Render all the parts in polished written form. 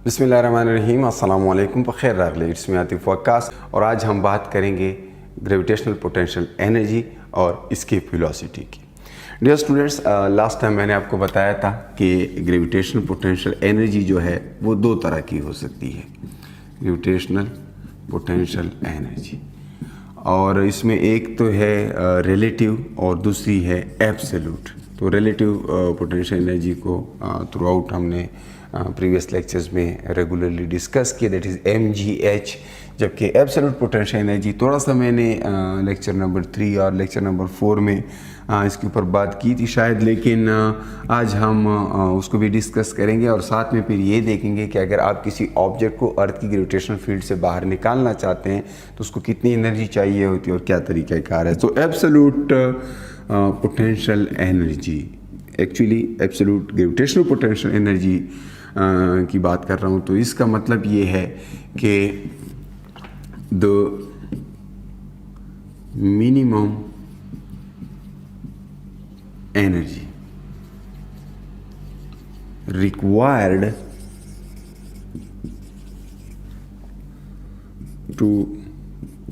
बिस्मिल्लाहिर्रहमानिर्रहीम, अस्सलाम वालेकुम, बख़ैर रागले, इट्स मी आतिफ वक्कास। और आज हम बात करेंगे ग्रेविटेशनल पोटेंशियल एनर्जी और इसकी वेलोसिटी की। डियर स्टूडेंट्स, लास्ट टाइम मैंने आपको बताया था कि ग्रेविटेशनल पोटेंशियल एनर्जी जो है वो दो तरह की हो सकती है, ग्रेविटेशनल पोटेंशियल एनर्जी, और इसमें एक तो है रिलेटिव और दूसरी है एब्सोल्यूट। तो रिलेटिव पोटेंशियल एनर्जी को थ्रू आउट हमने प्रीवियस लेक्चर्स में रेगुलरली डिस्कस किया, दैट इज़ MGH। जबकि एब्सोल्यूट पोटेंशियल एनर्जी थोड़ा सा मैंने लेक्चर नंबर 3 और लेक्चर नंबर 4 में इसके ऊपर बात की थी शायद, लेकिन आज हम उसको भी डिस्कस करेंगे और साथ में फिर ये देखेंगे कि अगर आप किसी ऑब्जेक्ट को अर्थ की ग्रेविटेशनल फील्ड से बाहर निकालना चाहते हैं तो उसको कितनी एनर्जी चाहिए होती है और क्या तरीक़ाकार है। तो absolute potential energy, actually absolute gravitational potential energy की बात कर रहा हूँ, तो इसका मतलब ये है कि the minimum energy required to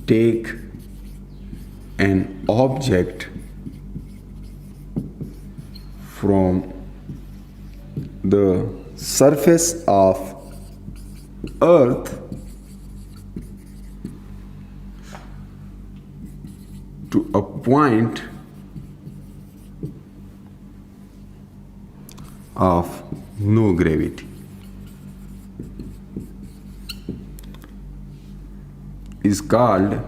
take an object from the surface of earth to a point of no gravity is called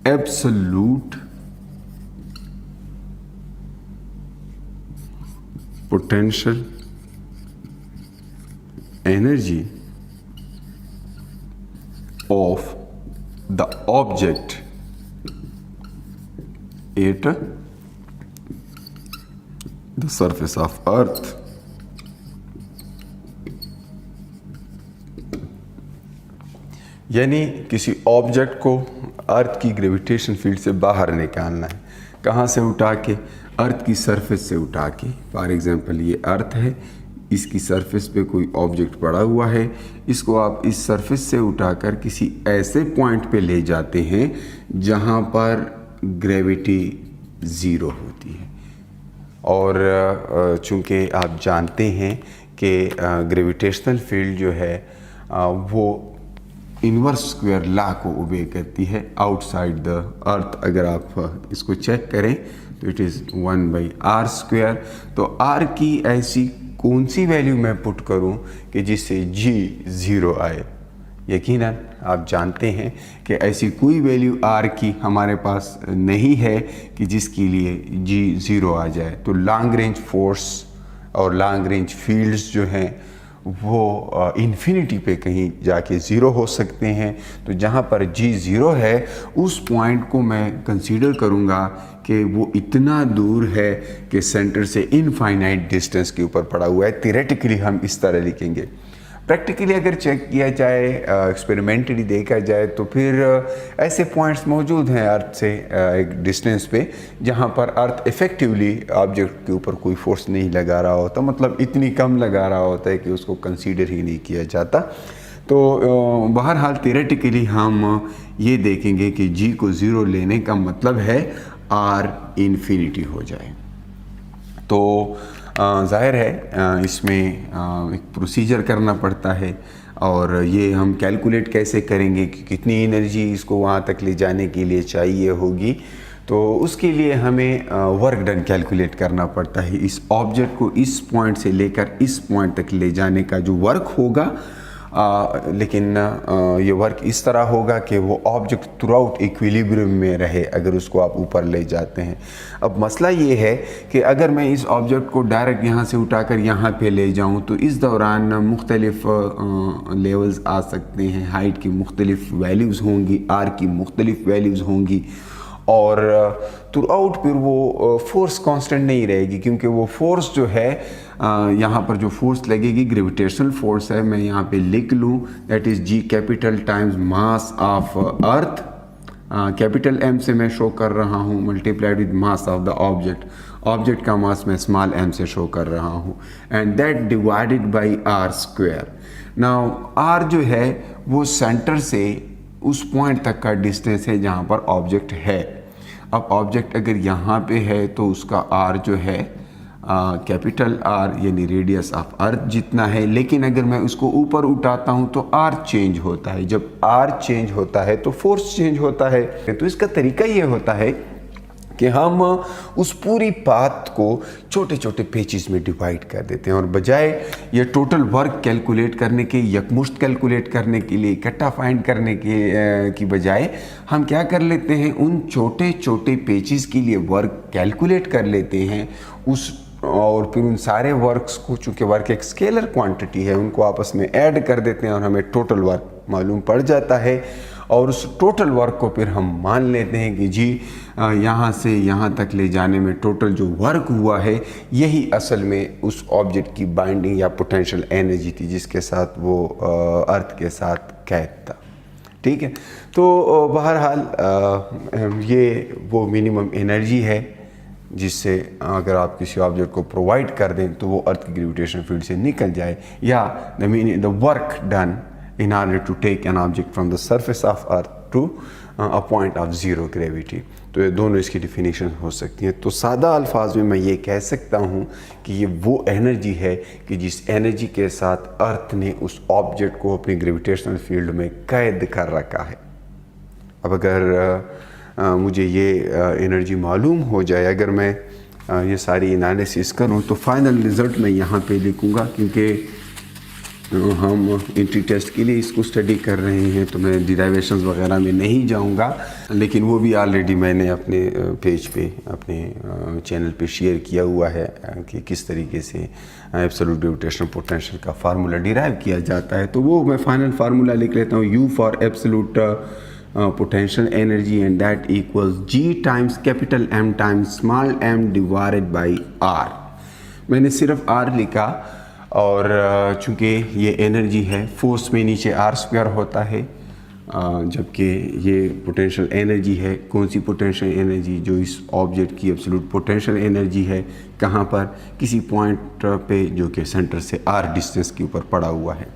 absolute potential energy of the object at the surface of earth यानी किसी object को अर्थ की gravitation field से बाहर निकालना है। कहाँ से उठा के? अर्थ की सरफेस से उठा के। फॉर एग्जांपल ये अर्थ है, इसकी सरफेस पे कोई ऑब्जेक्ट पड़ा हुआ है, इसको आप इस सरफेस से उठाकर किसी ऐसे पॉइंट पे ले जाते हैं जहाँ पर ग्रेविटी ज़ीरो होती है। और चूँकि आप जानते हैं कि ग्रेविटेशनल फील्ड जो है वो इन्वर्स स्क्वायर लॉ को ओबे करती है आउटसाइड द अर्थ। अगर आप इसको चेक करें तो इट इज़ 1/r²। तो r की ऐसी कौन सी वैल्यू मैं पुट करूं कि जिससे g 0 आए? यकीनन आप जानते हैं कि ऐसी कोई वैल्यू r की हमारे पास नहीं है कि जिसके लिए g 0 आ जाए। तो लॉन्ग रेंज फोर्स और लॉन्ग रेंज फील्ड्स जो हैं वो इन्फिनिटी पे कहीं जाके ज़ीरो हो सकते हैं। तो जहाँ पर g 0 है उस पॉइंट को मैं कंसीडर करूँगा कि वो इतना दूर है कि सेंटर से इनफाइनाइट डिस्टेंस के ऊपर पड़ा हुआ है। थियोरेटिकली हम इस तरह लिखेंगे। प्रैक्टिकली अगर चेक किया जाए, एक्सपेरिमेंटली देखा जाए, तो फिर ऐसे पॉइंट्स मौजूद हैं अर्थ से एक डिस्टेंस पे जहाँ पर अर्थ इफ़ेक्टिवली ऑब्जेक्ट के ऊपर कोई फोर्स नहीं लगा रहा होता, मतलब इतनी कम लगा रहा होता है कि उसको कंसीडर ही नहीं किया जाता। तो बहरहाल थियोरेटिकली हम ये देखेंगे कि g को 0 लेने का मतलब है r इन्फिनिटी हो जाए। तो ज़ाहिर है इसमें एक प्रोसीजर करना पड़ता है, और ये हम कैलकुलेट कैसे करेंगे कि कितनी एनर्जी इसको वहाँ तक ले जाने के लिए चाहिए होगी। तो उसके लिए हमें वर्क डन कैलकुलेट करना पड़ता है। इस ऑब्जेक्ट को इस पॉइंट से लेकर इस पॉइंट तक ले जाने का जो वर्क होगा, लेकिन ये वर्क इस तरह होगा कि वो ऑब्जेक्ट थ्रू आउट इक्विलिब्रियम में रहे अगर उसको आप ऊपर ले जाते हैं। अब मसला ये है कि अगर मैं इस ऑब्जेक्ट को डायरेक्ट यहाँ से उठाकर यहाँ पे ले जाऊँ तो इस दौरान मुख्तलिफ लेवल्स आ सकते हैं, हाइट की मुख्तलिफ वैल्यूज़ होंगी, आर की मुख्तलिफ वैल्यूज़ होंगी, और थ्रू आउट फिर वो फोर्स कांस्टेंट नहीं रहेगी, क्योंकि वो फोर्स जो है यहाँ पर जो फोर्स लगेगी ग्रेविटेशनल फोर्स है, मैं यहाँ पे लिख लूँ that is g capital times mass of earth, capital M से मैं शो कर रहा हूँ, multiplied with mass of the object. Object का मास मैं स्मॉल m से शो कर रहा हूँ, and that divided by r square. Now r जो है वो सेंटर से उस पॉइंट तक का डिस्टेंस है जहाँ पर ऑब्जेक्ट है। अब ऑब्जेक्ट अगर यहाँ पे है तो उसका r जो है कैपिटल R यानी रेडियस ऑफ अर्थ जितना है, लेकिन अगर मैं उसको ऊपर उठाता हूँ तो R चेंज होता है। जब R चेंज होता है तो फोर्स चेंज होता है। तो इसका तरीका ये होता है कि हम उस पूरी पाथ को छोटे छोटे पेचेस में डिवाइड कर देते हैं, और बजाय ये टोटल वर्क कैलकुलेट करने के, यकमुश्त कैलकुलेट करने के लिए, इकट्ठा फाइंड करने के की बजाय हम क्या कर लेते हैं, उन छोटे छोटे पेचेस के लिए वर्क कैलकुलेट कर लेते हैं और फिर उन सारे वर्क्स को, चूँकि वर्क एक स्केलर क्वांटिटी है, उनको आपस में ऐड कर देते हैं और हमें टोटल वर्क मालूम पड़ जाता है। और उस टोटल वर्क को फिर हम मान लेते हैं कि जी यहाँ से यहाँ तक ले जाने में टोटल जो वर्क हुआ है यही असल में उस ऑब्जेक्ट की बाइंडिंग या पोटेंशियल एनर्जी थी जिसके साथ वो अर्थ के साथ कैद था। ठीक है, तो बहरहाल ये वो मिनिमम एनर्जी है जिससे अगर आप किसी ऑब्जेक्ट को प्रोवाइड कर दें तो वो अर्थ की ग्रेविटेशन फील्ड से निकल जाए, या the work done in order to take an object from the surface of earth to a point of zero gravity। तो ये दोनों इसकी डिफिनीशन हो सकती हैं। तो सादा अल्फाज में मैं ये कह सकता हूँ कि ये वो एनर्जी है कि जिस एनर्जी के साथ अर्थ ने उस ऑब्जेक्ट को अपनी ग्रेविटेशनल फील्ड में कैद कर रखा है। अब अगर मुझे ये एनर्जी मालूम हो जाए, अगर मैं ये सारी एनालिसिस करूँ तो फाइनल रिज़ल्ट मैं यहाँ पे लिखूँगा, क्योंकि हम एंट्री टेस्ट के लिए इसको स्टडी कर रहे हैं तो मैं डिराइवेशंस वगैरह में नहीं जाऊंगा, लेकिन वो भी ऑलरेडी मैंने अपने पेज पे, अपने चैनल पे शेयर किया हुआ है कि किस तरीके से एब्सोल्यूट ग्रेविटेशनल पोटेंशियल का फार्मूला डिराइव किया जाता है। तो वो मैं फाइनल फार्मूला लिख लेता हूँ, U for absolute potential energy and that equals G times capital M times small m divided by R। मैंने सिर्फ R लिखा, और चूँकि ये एनर्जी है, फोर्स में नीचे R स्क्वायर होता है, जबकि ये पोटेंशियल एनर्जी है। कौन सी पोटेंशियल एनर्जी? जो इस ऑब्जेक्ट की एब्सोल्यूट पोटेंशियल एनर्जी है। कहाँ पर? किसी पॉइंट पे जो कि सेंटर से R डिस्टेंस के ऊपर पड़ा हुआ है।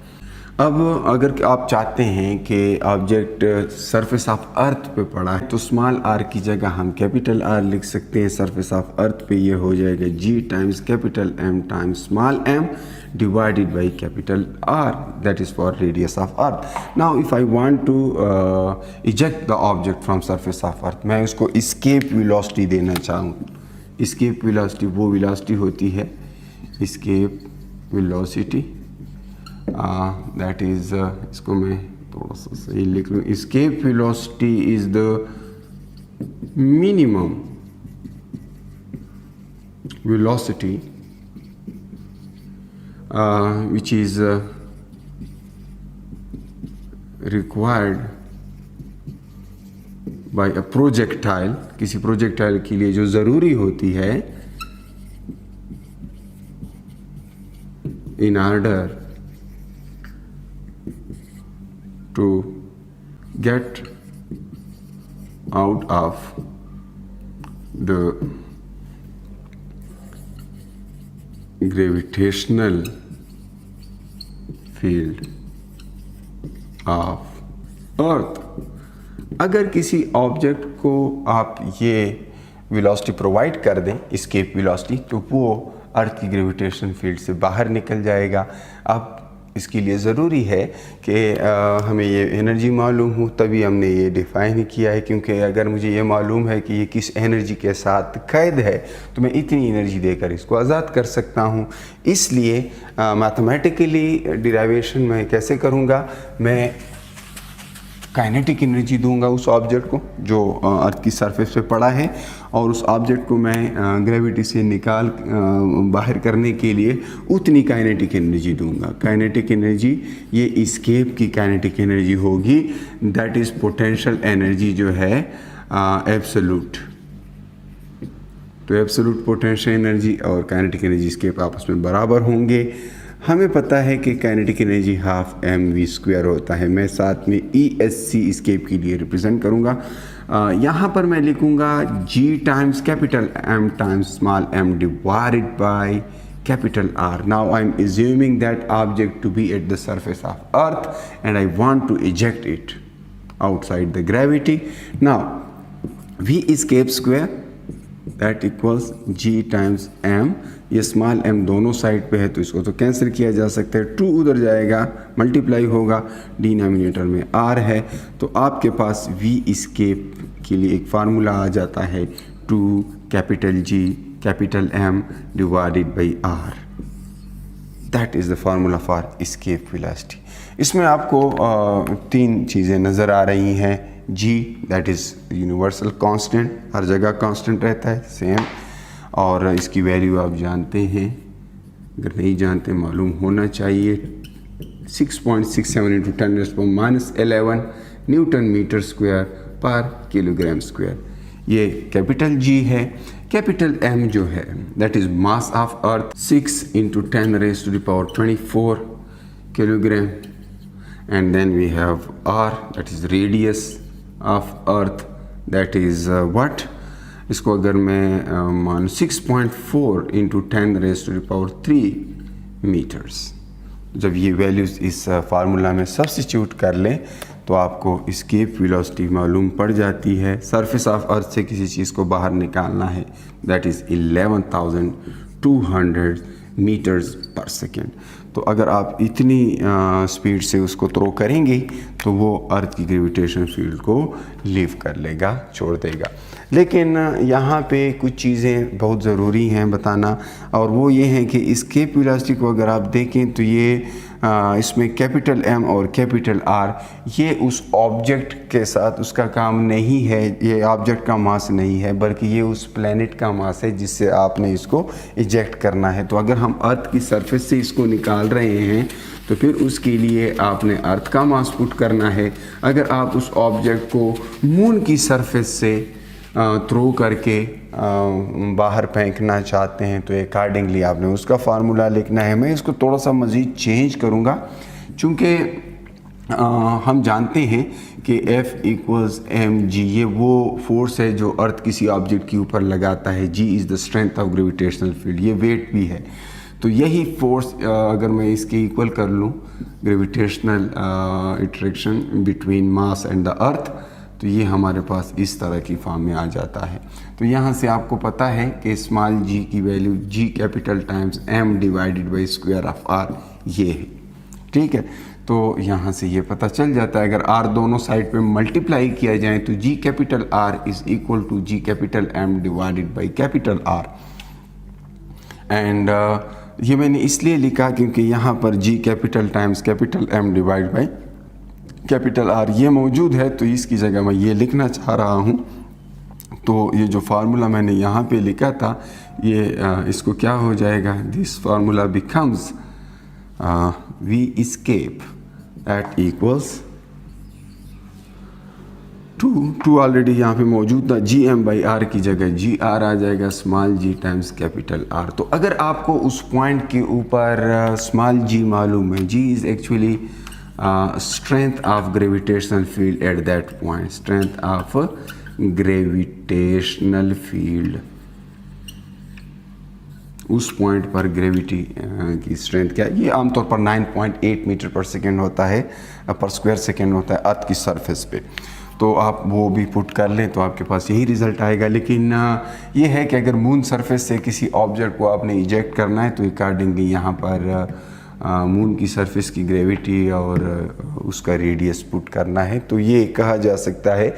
अब अगर आप चाहते हैं कि ऑब्जेक्ट सरफेस ऑफ अर्थ पे पड़ा है तो स्मॉल r की जगह हम कैपिटल R लिख सकते हैं। सरफेस ऑफ अर्थ पे ये हो जाएगा G times capital M times small m divided by capital R, that is for radius of earth. Now if I want to eject the object from surface of earth, मैं उसको escape velocity देना चाहूँ। escape velocity वो velocity होती है, escape velocity that is इसको मैं थोड़ा सा सही लिख लूँ। escape velocity is the minimum velocity which is required by a projectile। किसी प्रोजेक्टाइल के लिए जो ज़रूरी होती है in order to get out of the gravitational field of earth। अगर किसी ऑब्जेक्ट को आप ये वेलोसिटी प्रोवाइड कर दें, एस्केप वेलोसिटी, तो वो अर्थ की ग्रेविटेशन फील्ड से बाहर निकल जाएगा। अब इसके लिए ज़रूरी है कि हमें ये एनर्जी मालूम हो, तभी हमने ये डिफ़ाइन किया है। क्योंकि अगर मुझे ये मालूम है कि ये किस एनर्जी के साथ कैद है तो मैं इतनी एनर्जी देकर इसको आज़ाद कर सकता हूँ। इसलिए मैथमेटिकली डिराइवेशन में कैसे करूँगा, मैं काइनेटिक एनर्जी दूंगा उस ऑब्जेक्ट को जो अर्थ की सरफेस पे पड़ा है, और उस ऑब्जेक्ट को मैं ग्रेविटी से निकाल बाहर करने के लिए उतनी काइनेटिक एनर्जी दूंगा। काइनेटिक एनर्जी ये एस्केप की काइनेटिक एनर्जी होगी, दैट इज़ पोटेंशियल एनर्जी जो है एब्सोल्यूट। तो एब्सोल्यूट पोटेंशियल एनर्जी और काइनेटिक एनर्जी एस्केप आपस में बराबर होंगे। हमें पता है कि काइनेटिक एनर्जी हाफ mv² होता है। मैं साथ में ESC स्केप के लिए रिप्रेजेंट करूँगा। यहाँ पर मैं लिखूँगा G times capital M times small m divided by capital R. Now I am assuming that object to be at the surface of earth and I want to eject it outside the gravity. Now V escape square that equals G times M. ये small m दोनों side पे है तो इसको तो cancel किया जा सकता है। 2 उधर जाएगा, मल्टीप्लाई होगा, डिनोमिनेटर में R है तो आपके पास V escape के लिए एक फार्मूला आ जाता है 2 capital G capital M divided by R. That is the formula for escape velocity. इसमें आपको 3 चीज़ें नज़र आ रही हैं। G that is universal constant, हर जगह कांस्टेंट रहता है सेम, और इसकी वैल्यू आप जानते हैं, अगर नहीं जानते मालूम होना चाहिए, 6.67 इंटू 10⁻11 न्यूटन मीटर स्क्वायर पर किलोग्राम स्क्वायर। ये कैपिटल G है। कैपिटल M जो है that is mass of Earth 6 into 10⁻24 kilogram, and then we have R that is radius of Earth that is what, इसको अगर मैं मान 6.4 इंटू 10⁻³ मीटर्स, जब ये वैल्यूज़ इस फार्मूला में सब्स्टिट्यूट कर लें तो आपको escape velocity मालूम पड़ जाती है। सरफेस ऑफ अर्थ से किसी चीज़ को बाहर निकालना है दैट इज़ 11,200 मीटर्स पर सेकेंड। तो अगर आप इतनी स्पीड से उसको थ्रो करेंगे तो वो अर्थ की ग्रेविटेशन फील्ड को लीव कर लेगा, छोड़ देगा। लेकिन यहाँ पे कुछ चीज़ें बहुत ज़रूरी हैं बताना, और वो ये हैं कि escape velocity को अगर आप देखें तो ये इसमें कैपिटल M और कैपिटल R ये उस ऑब्जेक्ट के साथ उसका काम नहीं है, ये ऑब्जेक्ट का मास नहीं है, बल्कि ये उस प्लेनेट का मास है जिससे आपने इसको इजेक्ट करना है। तो अगर हम अर्थ की सरफेस से इसको निकाल रहे हैं तो फिर उसके लिए आपने अर्थ का मास पुट करना है। अगर आप उस ऑब्जेक्ट को मून की सरफेस से थ्रो करके बाहर फेंकना चाहते हैं तो अकॉर्डिंगली आपने उसका फार्मूला लिखना है। मैं इसको थोड़ा सा मज़ीद चेंज करूँगा, चूँकि हम जानते हैं कि F = mg, ये वो फोर्स है जो अर्थ किसी ऑब्जेक्ट के ऊपर लगाता है। G is the strength of gravitational field, ये वेट भी है। तो यही फोर्स अगर मैं इसके इक्वल कर लूँ gravitational attraction between mass and the earth, तो ये हमारे पास इस तरह की फॉर्म में आ जाता है। तो यहाँ से आपको पता है कि स्मॉल g की value G capital times M divided by square of R ये है, ठीक है। तो यहाँ से ये पता चल जाता है, अगर R दोनों साइड पे मल्टीप्लाई किया जाए तो G capital R is equal to G capital M divided by capital R। And ये मैंने इसलिए लिखा क्योंकि यहाँ पर G capital times capital M divide by capital R ये मौजूद है, तो इसकी जगह मैं ये लिखना चाह रहा हूँ। तो ये जो फार्मूला मैंने यहाँ पे लिखा था ये इसको क्या हो जाएगा, this formula becomes V escape that equals 2 already यहाँ पे मौजूद था, GM/R की जगह GR आ जाएगा, small g times capital R। तो अगर आपको उस पॉइंट के ऊपर स्मॉल g मालूम है, G is actually strength of gravitational field at that point, strength of gravitational field, उस पॉइंट पर ग्रेविटी की स्ट्रेंथ क्या है, ये आमतौर पर 9.8 मीटर पर सेकेंड होता है, पर स्क्वायर सेकेंड होता है अर्थ की सरफेस पे। तो आप वो भी पुट कर लें तो आपके पास यही रिज़ल्ट आएगा। लेकिन ये है कि अगर मून सरफेस से किसी ऑब्जेक्ट को आपने इजेक्ट करना है तो अकॉर्डिंगली यहाँ पर मून की सरफेस की ग्रेविटी और उसका रेडियस पुट करना है। तो ये कहा जा सकता है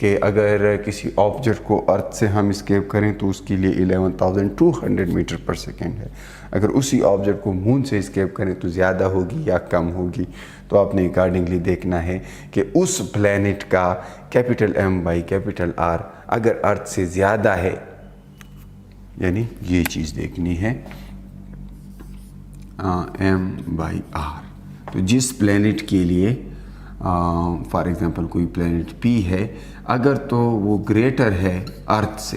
कि अगर किसी ऑब्जेक्ट को अर्थ से हम स्केप करें तो उसके लिए 11,200 मीटर पर सेकेंड है। अगर उसी ऑब्जेक्ट को मून से स्केप करें तो ज़्यादा होगी या कम होगी। तो आपने अकॉर्डिंगली देखना है कि उस प्लैनेट का capital M by capital R अगर अर्थ से ज़्यादा है, यानी ये चीज़ देखनी है M/R। तो जिस प्लैनेट के लिए फॉर एग्जांपल कोई प्लैनेट P है, अगर तो वो ग्रेटर है अर्थ से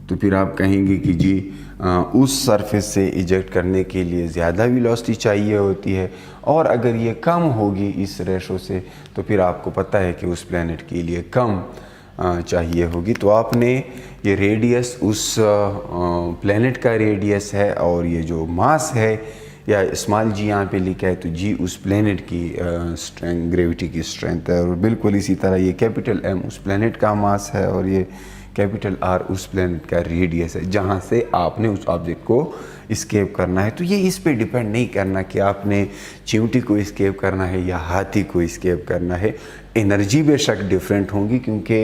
तो फिर आप कहेंगे कि जी उस सरफेस से इजेक्ट करने के लिए ज़्यादा वेलोसिटी चाहिए होती है, और अगर ये कम होगी इस रेशो से तो फिर आपको पता है कि उस प्लैनेट के लिए कम चाहिए होगी। तो आपने ये रेडियस उस प्लैनेट का रेडियस है, और ये जो मास है या स्मॉल जी यहाँ पे लिखा है, तो जी उस प्लैनेट की स्ट्रेंथ, ग्रेविटी की स्ट्रेंथ है। और बिल्कुल इसी तरह ये कैपिटल एम उस प्लैनेट का मास है, और ये कैपिटल आर उस प्लैनेट का रेडियस है जहाँ से आपने उस ऑब्जेक्ट को इस्केप करना है। तो ये इस पे डिपेंड नहीं करना कि आपने चींटी को इस्केप करना है या हाथी को इस्केप करना है। एनर्जी बेशक डिफरेंट होंगी, क्योंकि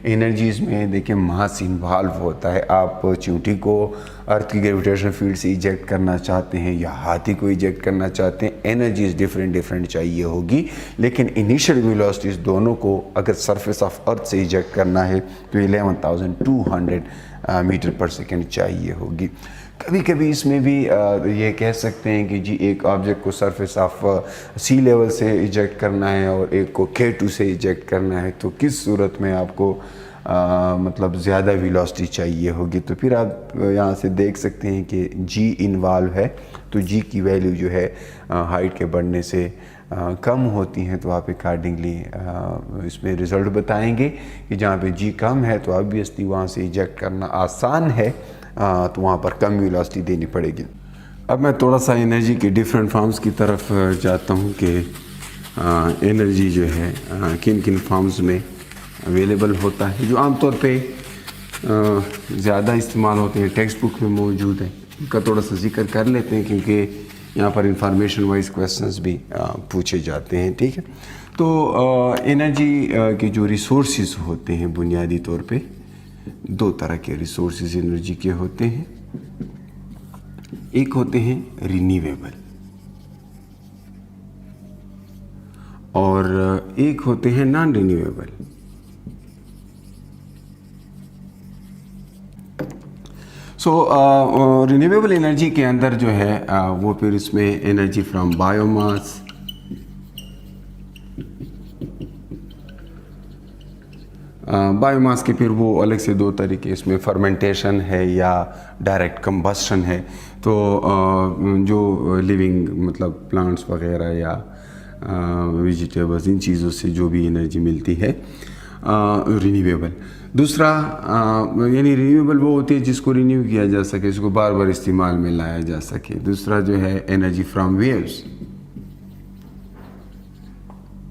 एनर्जीज़ में देखिए मास इन्वॉल्व होता है। आप चींटी को अर्थ की ग्रेविटेशनल फील्ड से इजेक्ट करना चाहते हैं या हाथी को इजेक्ट करना चाहते हैं, एनर्जीज डिफरेंट चाहिए होगी। लेकिन इनिशियल वेलोसिटीज दोनों को अगर सरफेस ऑफ अर्थ से इजेक्ट करना है तो 11,200 मीटर पर सेकेंड चाहिए होगी। कभी कभी इसमें भी ये कह सकते हैं कि जी एक ऑब्जेक्ट को सरफेस ऑफ सी लेवल से इजेक्ट करना है और एक को K2 से इजेक्ट करना है, तो किस सूरत में आपको मतलब ज़्यादा वेलोसिटी चाहिए होगी। तो फिर आप यहाँ से देख सकते हैं कि जी इन्वॉल्व है, तो जी की वैल्यू जो है हाइट के बढ़ने से कम होती हैं। तो आप अकॉर्डिंगली इसमें रिज़ल्ट बताएंगे कि जहाँ पे जी कम है तो ऑब्वियसली वहाँ से इजेक्ट करना आसान है, तो वहाँ पर कम वेलोसिटी देनी पड़ेगी। अब मैं थोड़ा सा एनर्जी के डिफरेंट फॉर्म्स की तरफ जाता हूँ कि एनर्जी जो है किन किन फॉर्म्स में अवेलेबल होता है, जो आमतौर पे ज़्यादा इस्तेमाल होते हैं, टेक्स्ट बुक में मौजूद है। उनका थोड़ा सा जिक्र कर लेते हैं क्योंकि यहाँ पर इंफॉर्मेशन वाइज क्वेश्चंस भी पूछे जाते हैं। ठीक है, तो एनर्जी के जो रिसोर्सेज होते हैं बुनियादी तौर पे दो तरह के रिसोर्सेज एनर्जी के होते हैं। एक होते हैं रिन्यूएबल और एक होते हैं नॉन रिन्यूएबल। सो रिन्यूएबल एनर्जी के अंदर जो है वो फिर इसमें एनर्जी फ्रॉम बायोमास, बायोमास के फिर वो अलग से दो तरीके, इसमें फर्मेंटेशन है या डायरेक्ट कंबस्शन है। तो जो लिविंग मतलब प्लांट्स वगैरह या वेजिटेबल्स, इन चीज़ों से जो भी एनर्जी मिलती है रिन्यूएबल। दूसरा यानी रिन्यूएबल वो होती है जिसको रिन्यू किया जा सके, इसको बार बार इस्तेमाल में लाया जा सके। दूसरा जो है energy from waves,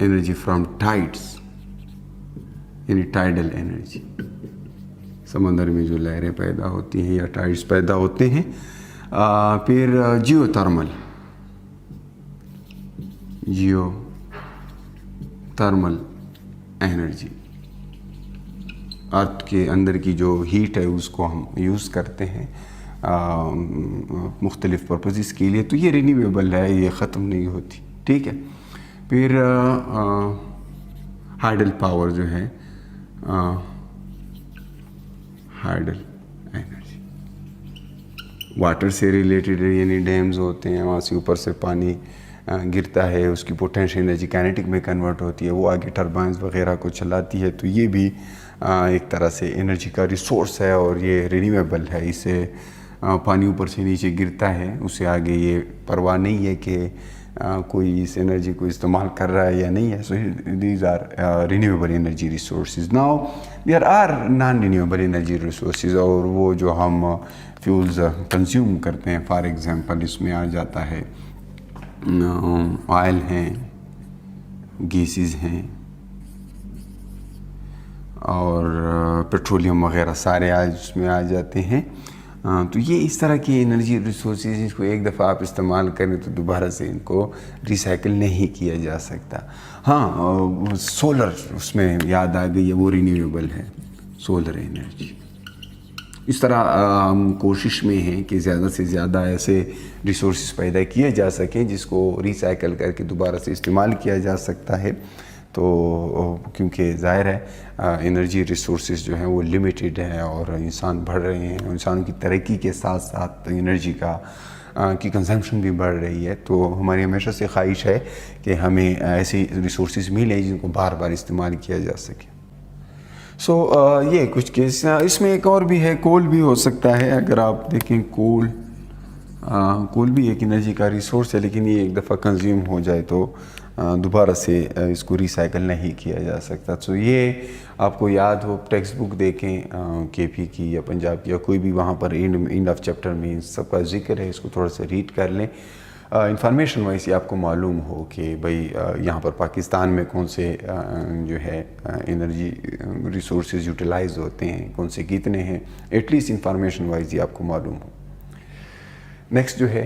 energy from tides यानी टाइडल एनर्जी, समंदर में जो लहरें पैदा होती हैं या टाइड्स पैदा होते हैं। फिर जियोथर्मल एनर्जी, अर्थ के अंदर की जो हीट है उसको हम यूज़ करते हैं मुख्तलिफ़ पर्पसेस के लिए, तो ये रिन्यूएबल है, ये ख़त्म नहीं होती। ठीक है, फिर हाइडल पावर जो है हाइडल एनर्जी, वाटर से रिलेटेड है, यानी डैम्स होते हैं, वहाँ से ऊपर से पानी गिरता है, उसकी पोटेंशियल एनर्जी काइनेटिक में कन्वर्ट होती है, वो आगे टरबाइंस वगैरह को चलाती है। तो ये भी एक तरह से एनर्जी का रिसोर्स है और ये रिन्यूएबल है। इससे पानी ऊपर से नीचे गिरता है, उससे आगे ये परवाह नहीं है कि कोई इस एनर्जी को इस्तेमाल कर रहा है या नहीं है। So these are renewable energy resources. Now there are non renewable energy resources, और वो जो हम फ्यूल्स कंज्यूम करते हैं, फॉर एग्जांपल इसमें आ जाता है ऑयल हैं, गैसेस हैं और पेट्रोलियम वगैरह सारे आज उसमें आ जाते हैं। तो ये इस तरह की एनर्जी रिसोर्सेज, इसको एक दफ़ा आप इस्तेमाल करें तो दोबारा से इनको रिसाइकिल नहीं किया जा सकता। हाँ, सोलर उसमें याद आ गई है, वो रिन्यूएबल है, सोलर एनर्जी। इस तरह हम कोशिश में हैं कि ज़्यादा से ज़्यादा ऐसे रिसोर्सेज पैदा किए जा सकें जिसको रिसाइकिल करके दोबारा से इस्तेमाल किया जा सकता है। तो क्योंकि ज़ाहिर है एनर्जी रिसोर्सेज जो हैं वो लिमिटेड है और इंसान बढ़ रहे हैं, इंसानों की तरक्की के साथ साथ एनर्जी की कंजम्पशन भी बढ़ रही है। तो हमारी हमेशा से ख्वाहिश है कि हमें ऐसी रिसोर्सेज मिले जिनको बार बार इस्तेमाल किया जा सके। ये कुछ केस, इसमें एक और भी है, कोल भी हो सकता है। अगर आप देखें कोल भी एक एनर्जी का रिसोर्स है, लेकिन ये एक दफ़ा कंज्यूम हो जाए तो दोबारा से इसको रिसाइकल नहीं किया जा सकता। तो ये आपको याद हो, टेक्स्ट बुक देखें केपी की या पंजाब की या कोई भी, वहाँ पर एंड ऑफ चैप्टर में इन सब का जिक्र है। इसको थोड़ा सा रीड कर लें, इंफॉर्मेशन वाइज ये आपको मालूम हो कि भाई यहाँ पर पाकिस्तान में कौन से जो है एनर्जी रिसोर्सेज यूटिलाइज होते हैं, कौन से कितने हैं, एटलीस्ट इंफॉर्मेशन वाइज ये आपको मालूम हो। नेक्स्ट जो है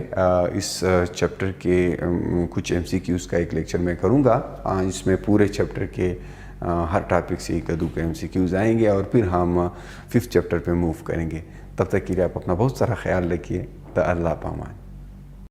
इस चैप्टर के कुछ MCQs का एक लेक्चर मैं करूँगा। इसमें पूरे चैप्टर के हर टॉपिक से एक अदू के MCQs आएंगे और फिर हम 5th चैप्टर पे मूव करेंगे। तब तक के लिए आप अपना बहुत सारा ख्याल रखिए। अल्लाह पामान।